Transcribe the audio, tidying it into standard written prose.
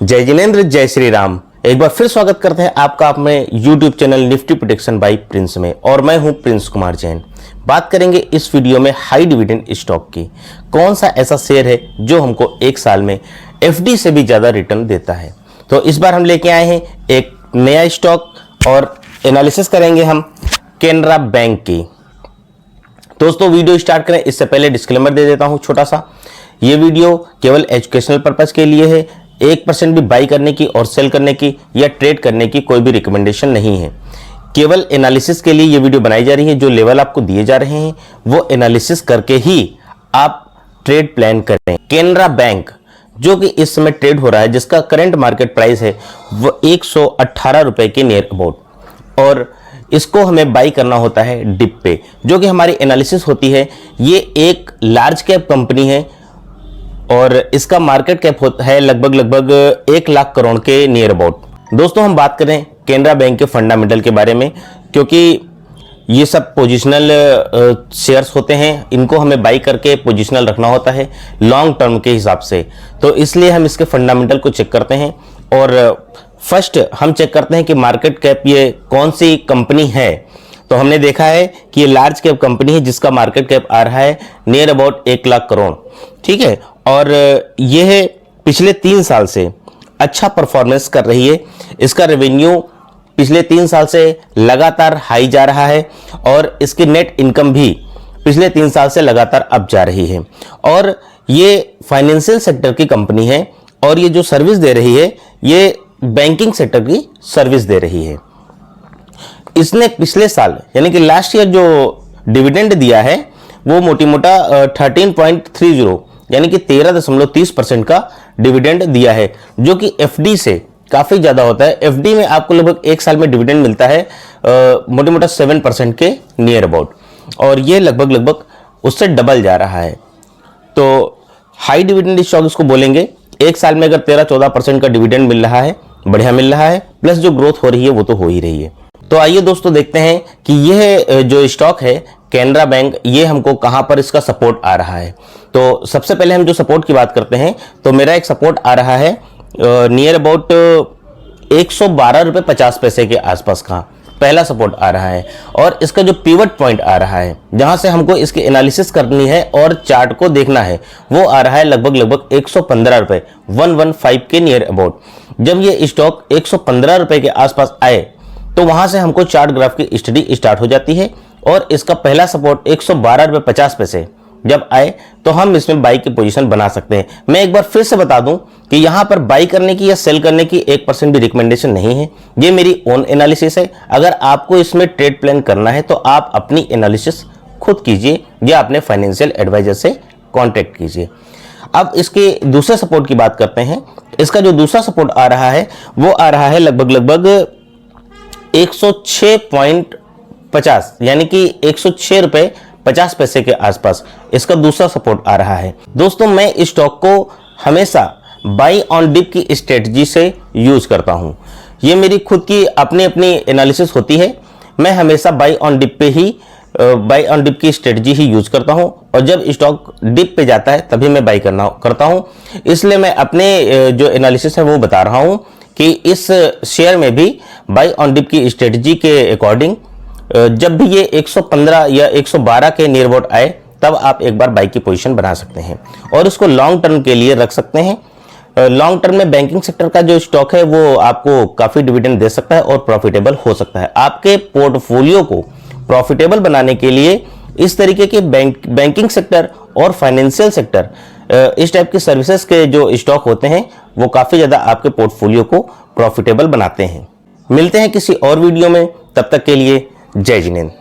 जय जिनेंद्र, जय श्री राम। एक बार फिर स्वागत करते हैं आपका अपने YouTube channel Nifty prediction by Prince में, और मैं हूं प्रिंस कुमार जैन। बात करेंगे इस वीडियो में हाई डिविडेंड स्टॉक की। कौन सा ऐसा शेयर है जो हमको एक साल में FD से भी ज्यादा रिटर्न देता है। तो इस बार हम लेके आए हैं एक नया स्टॉक और एनालिसिस करेंगे हम केनरा बैंक की। दोस्तों वीडियो स्टार्ट करें इससे पहले डिस्क्लेमर दे देता हूं छोटा सा। ये वीडियो केवल एजुकेशनल पर्पस के लिए है। 1% भी बाई करने की और सेल करने की या ट्रेड करने की कोई भी रिकमेंडेशन नहीं है। केवल एनालिसिस के लिए ये वीडियो बनाई जा रही है। जो लेवल आपको दिए जा रहे हैं वो एनालिसिस करके ही आप ट्रेड प्लान करें। केनरा बैंक जो कि इस समय ट्रेड हो रहा है, जिसका करंट मार्केट प्राइस है वो 118 रुपए के नियर अबाउट, और इसको हमें बाई करना होता है डिप पे। जो कि हमारी एनालिसिस होती है, ये एक लार्ज कैप कंपनी है और इसका मार्केट कैप है लगभग 1 लाख करोड़ के नियर अबाउट। दोस्तों हम बात करें केनरा बैंक के फंडामेंटल के बारे में, क्योंकि ये सब पोजिशनल शेयर्स होते हैं, इनको हमें बाई करके पोजिशनल रखना होता है लॉन्ग टर्म के हिसाब से। तो इसलिए हम इसके फंडामेंटल को चेक करते हैं और फर्स्ट हम चेक करते हैं कि मार्केट कैप ये कौन सी कंपनी है। तो हमने देखा है कि ये लार्ज कैप कंपनी है जिसका मार्केट कैप आ रहा है नियर अबाउट 1 लाख करोड़, ठीक है। और यह पिछले 3 साल से अच्छा परफॉर्मेंस कर रही है। इसका रेवेन्यू पिछले 3 साल से लगातार हाई जा रहा है और इसकी नेट इनकम भी पिछले 3 साल से लगातार अप जा रही है। और ये फाइनेंशियल सेक्टर की कंपनी है और ये जो सर्विस दे रही है ये बैंकिंग सेक्टर की सर्विस दे रही है। इसने पिछले साल यानी कि लास्ट ईयर जो डिविडेंड दिया है वो मोटी मोटा 13.30 यानी कि 13.30% का डिविडेंड दिया है, जो कि FD से काफी ज्यादा होता है। FD में आपको लगभग 1 साल में डिविडेंड मिलता है मोटा मोटा 7% के नियर अबाउट, और ये लगभग उससे डबल जा रहा है। तो हाई डिविडेंड स्टॉक इसको बोलेंगे। 1 साल में अगर 13-14% का डिविडेंड मिल रहा है, बढ़िया मिल रहा है, प्लस जो ग्रोथ हो रही है वो तो हो ही रही है। तो आइए दोस्तों देखते हैं कि यह जो स्टॉक है केनरा बैंक, ये हमको कहां पर इसका सपोर्ट आ रहा है। तो सबसे पहले हम जो सपोर्ट की बात करते हैं तो मेरा एक सपोर्ट आ रहा है नियर अबाउट 112 रुपए 50 पैसे के आसपास का पहला सपोर्ट आ रहा है। और इसका जो पिवट पॉइंट आ रहा है जहां से हमको इसकी एनालिसिस करनी है और चार्ट को देखना है, वो आ रहा है लगभग 115 रुपए 115 के नियर अबाउट। जब ये स्टॉक 115 रुपए के आसपास आए तो वहां से हमको चार्ट ग्राफ की स्टडी स्टार्ट हो जाती है, और इसका पहला सपोर्ट 112 रुपए 50 पैसे जब आए तो हम इसमें बाई की पोजीशन बना सकते हैं। मैं एक बार फिर से बता दूं कि यहां पर बाई करने की या सेल करने की 1% भी रिकमेंडेशन नहीं है। ये मेरी ओन एनालिसिस है। अगर आपको इसमें ट्रेड प्लान करना है तो आप अपनी एनालिसिस खुद कीजिए या अपने फाइनेंशियल एडवाइजर से कॉन्टेक्ट कीजिए। अब इसके दूसरे सपोर्ट की बात करते हैं। इसका जो दूसरा सपोर्ट आ रहा है वो आ रहा है लगभग 106.50 यानी कि 106 रुपए 50 पैसे के आसपास इसका दूसरा सपोर्ट आ रहा है। दोस्तों मैं इस स्टॉक को हमेशा बाई ऑन डिप की स्ट्रेटजी से यूज करता हूं। ये मेरी खुद की अपनी एनालिसिस होती है। मैं हमेशा बाई ऑन डिप की स्ट्रेटजी ही यूज करता हूं, और जब स्टॉक डिप पे जाता है तभी मैं बाई करता हूं। इसलिए मैं अपने जो एनालिसिस है वो बता रहा हूं कि इस शेयर में भी बाई ऑन डिप की स्ट्रेटजी के अकॉर्डिंग जब भी ये 115 या 112 के नियर अबाउट आए तब आप एक बार बाई की पोजीशन बना सकते हैं और इसको लॉन्ग टर्म के लिए रख सकते हैं। लॉन्ग टर्म में बैंकिंग सेक्टर का जो स्टॉक है वो आपको काफी डिविडेंड दे सकता है और प्रॉफिटेबल हो सकता है। आपके पोर्टफोलियो को प्रॉफिटेबल बनाने के लिए इस तरीके के बैंकिंग सेक्टर और फाइनेंशियल सेक्टर, इस टाइप की सर्विसेज के जो स्टॉक होते हैं वो काफी ज्यादा आपके पोर्टफोलियो को प्रॉफिटेबल बनाते हैं। मिलते हैं किसी और वीडियो में, तब तक के लिए जय जिनेंद्र।